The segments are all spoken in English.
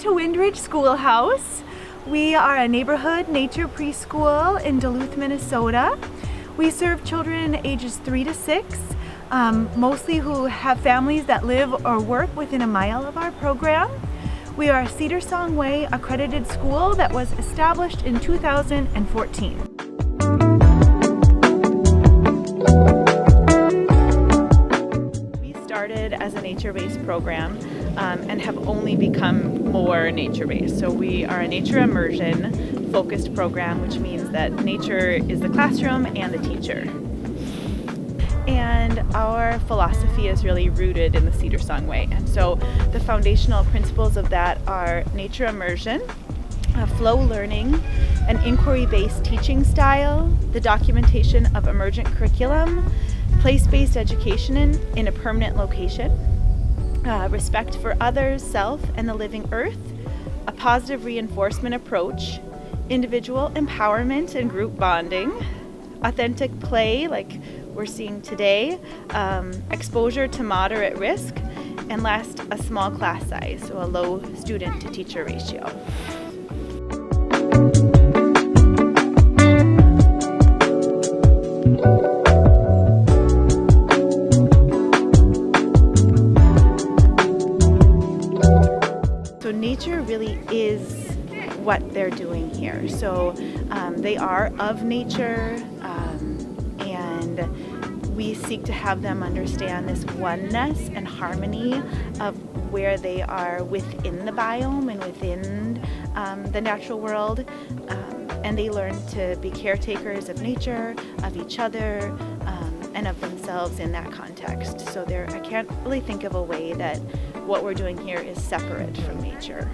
to Wind Ridge Schoolhouse. We are a neighborhood nature preschool in Duluth, Minnesota. We serve children ages 3 to 6, mostly who have families that live or work within a mile of our program. We are a Cedar Song Way accredited school that was established in 2014. Started as a nature-based program and have only become more nature-based. So we are a nature immersion focused program, which means that nature is the classroom and the teacher. And our philosophy is really rooted in the Cedar Song Way. And so the foundational principles of that are nature immersion, flow learning, an inquiry-based teaching style, the documentation of emergent curriculum, place-based education in a permanent location, respect for others, self, and the living earth, a positive reinforcement approach, individual empowerment and group bonding, authentic play like we're seeing today, exposure to moderate risk, and last, a small class size, so a low student to teacher ratio. Nature really is what they're doing here. So they are of nature, and we seek to have them understand this oneness and harmony of where they are within the biome and within the natural world. And they learn to be caretakers of nature, of each other, and of themselves in that context. So I can't really think of a way that what we're doing here is separate from nature.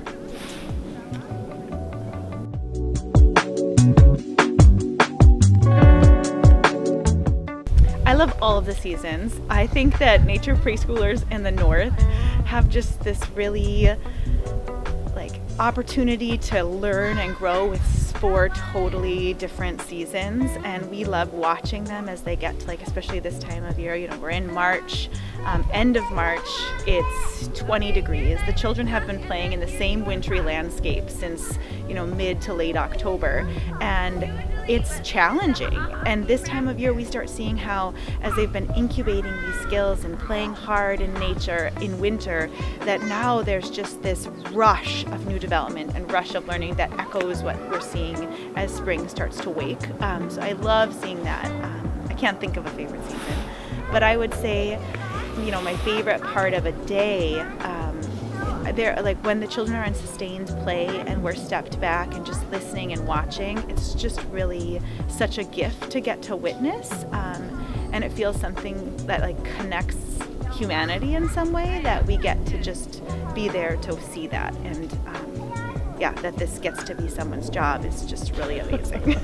I love all of the seasons. I think that nature preschoolers in the north have just this really opportunity to learn and grow with 4 totally different seasons, and we love watching them as they get to especially this time of year. We're in March, end of March, it's 20 degrees. The children have been playing in the same wintry landscape since mid to late October, and it's challenging. And this time of year we start seeing how, as they've been incubating these skills and playing hard in nature in winter, that now there's just this rush of new development and rush of learning that echoes what we're seeing as spring starts to wake. So I love seeing that. I can't think of a favorite season, but I would say, my favorite part of a day, when the children are in sustained play and we're stepped back and just listening and watching, it's just really such a gift to get to witness, and it feels something that connects humanity in some way, that we get to just be there to see that, and that this gets to be someone's job is just really amazing.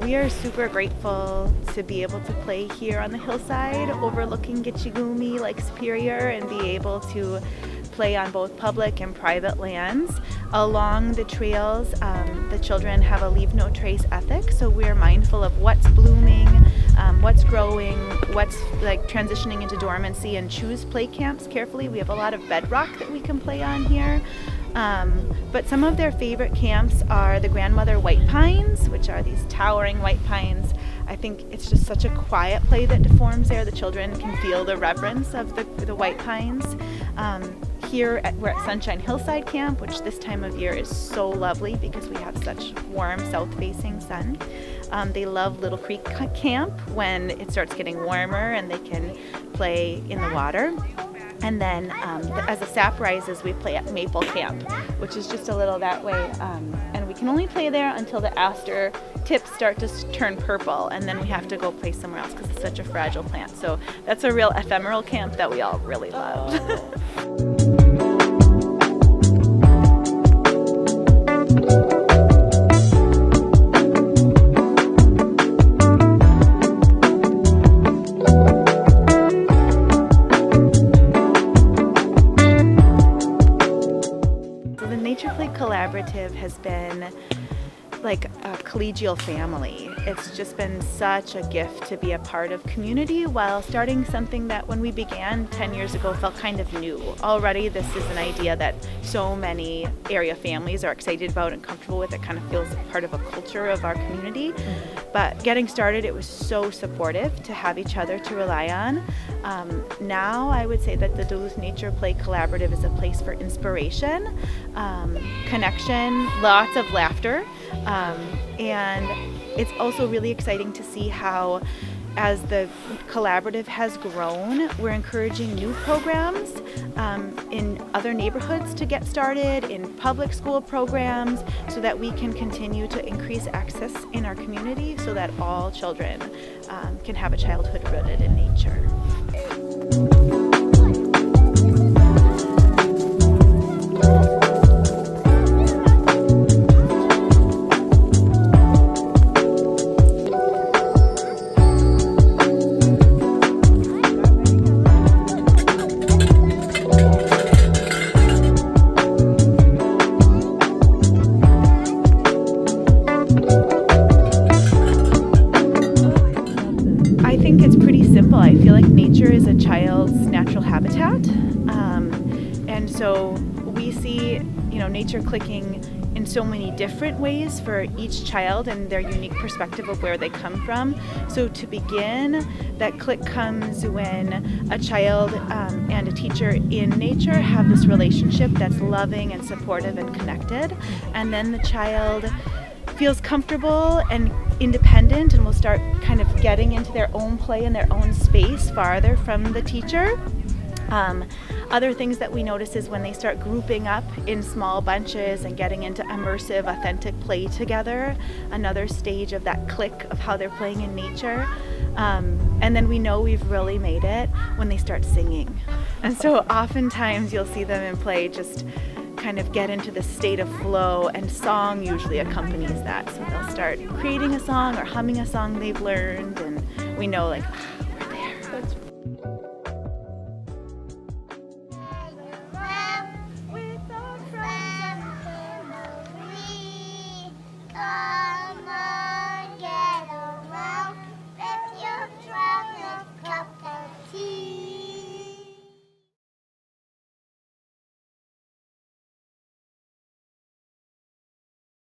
We are super grateful to be able to play here on the hillside overlooking Gitchigumi, Lake Superior, and be able to play on both public and private lands. Along the trails, the children have a leave no trace ethic, so we're mindful of what's blooming, what's growing, what's transitioning into dormancy, and choose play camps carefully. We have a lot of bedrock that we can play on here. But some of their favorite camps are the grandmother white pines, which are these towering white pines. I think it's just such a quiet play that forms there. The children can feel the reverence of the white pines. We're at Sunshine Hillside Camp, which this time of year is so lovely because we have such warm south-facing sun. They love Little Creek Camp when it starts getting warmer and they can play in the water. And then as the sap rises, we play at Maple Camp, which is just a little that way. And we can only play there until the aster tips start to turn purple, and then we have to go play somewhere else because it's such a fragile plant. So that's a real ephemeral camp that we all really love. Collaborative has been like a collegial family. It's just been such a gift to be a part of community while starting something that when we began 10 years ago felt kind of new. Already this is an idea that so many area families are excited about and comfortable with. It kind of feels part of a culture of our community. But getting started, it was so supportive to have each other to rely on. Now I would say that the Duluth Nature Play Collaborative is a place for inspiration, connection, lots of laughter. And it's also really exciting to see how, as the collaborative has grown, we're encouraging new programs in other neighborhoods to get started, in public school programs, so that we can continue to increase access in our community so that all children can have a childhood rooted in nature. I think it's pretty simple. I feel like nature is a child's natural habitat, and so we see, nature clicking in so many different ways for each child and their unique perspective of where they come from. So to begin, that click comes when a child and a teacher in nature have this relationship that's loving and supportive and connected, and then the child feels comfortable and independent and will start kind of getting into their own play in their own space farther from the teacher. Other things that we notice is when they start grouping up in small bunches and getting into immersive, authentic play together, another stage of that click of how they're playing in nature. And then we know we've really made it when they start singing. And so oftentimes you'll see them in play just kind of get into the state of flow, and song usually accompanies that. So they'll start creating a song or humming a song they've learned, and we know